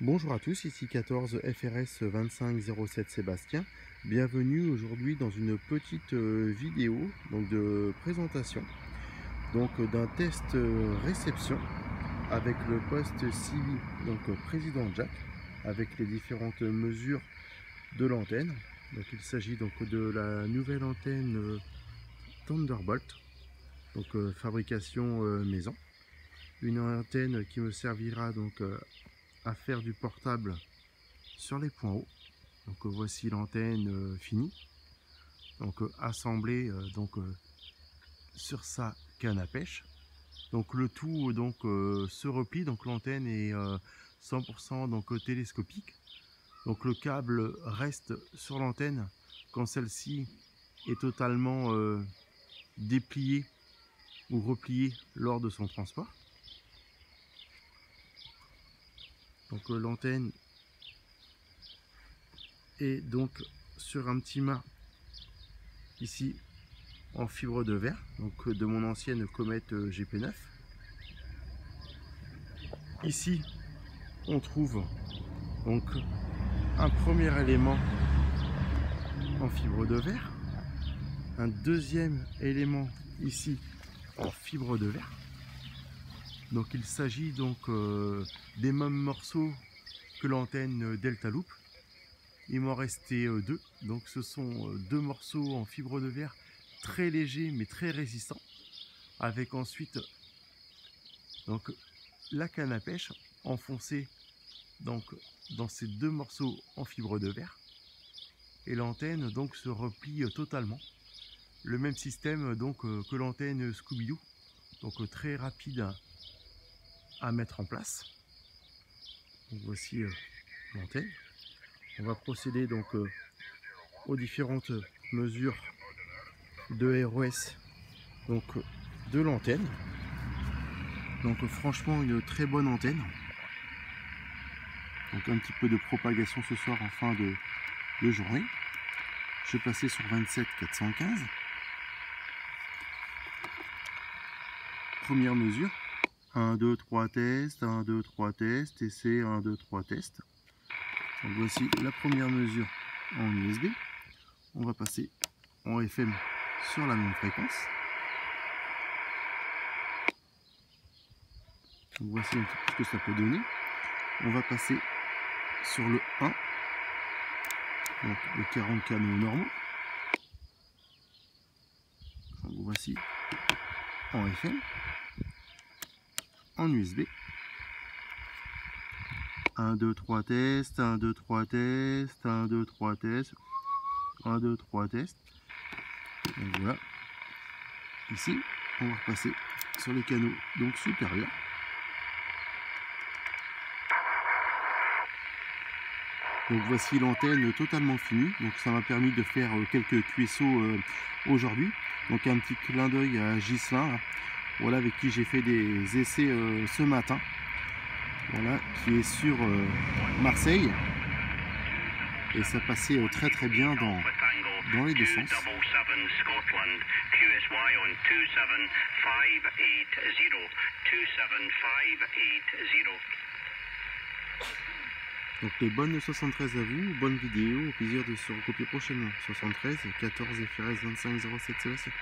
Bonjour à tous, ici 14 FRS 2507 Sébastien. Bienvenue aujourd'hui dans une petite vidéo de présentation d'un test réception avec le poste Civi, président Jack, avec les différentes mesures de l'antenne. Donc il s'agit de la nouvelle antenne Thunderbolt, fabrication maison. Une antenne qui me servira à faire du portable sur les points hauts. Voici l'antenne finie, assemblée sur sa canne à pêche. Le tout se replie, l'antenne est 100% télescopique. Le câble reste sur l'antenne quand celle-ci est totalement dépliée ou repliée lors de son transport. L'antenne est sur un petit mât ici en fibre de verre, de mon ancienne Comète GP9. Ici on trouve un premier élément en fibre de verre, un deuxième élément ici en fibre de verre. Il s'agit des mêmes morceaux que l'antenne Delta Loop. Il m'en restait deux, ce sont deux morceaux en fibre de verre très légers mais très résistants, avec ensuite la canne à pêche enfoncée dans ces deux morceaux en fibre de verre, et l'antenne se replie totalement. Le même système que l'antenne Scooby-Doo, très rapide à mettre en place. Voici l'antenne. On va procéder aux différentes mesures de ROS de l'antenne. Franchement une très bonne antenne. Un petit peu de propagation ce soir en fin de journée. Je vais passer sur 27415. Première mesure. 1, 2, 3 tests, 1, 2, 3 tests, essai 1, 2, 3 tests. Voici la première mesure en USB. On va passer en FM sur la même fréquence. Voici un petit peu ce que ça peut donner. On va passer sur le 1, les 40 canaux normaux. Voici en FM, en USB. 1, 2, 3 tests, 1, 2, 3 tests, 1, 2, 3 tests, 1, 2, 3 tests. Donc voilà. Ici, on va repasser sur les canaux supérieurs. Voici l'antenne totalement finie. Ça m'a permis de faire quelques QSO aujourd'hui. Un petit clin d'œil à Ghislain, voilà, avec qui j'ai fait des essais ce matin. Voilà, qui est sur Marseille, et ça passait très très bien dans les deux sens. Les bonnes 73 à vous, bonne vidéo, au plaisir de se recopier prochainement. 73 14 FRS 2507 Sébastien.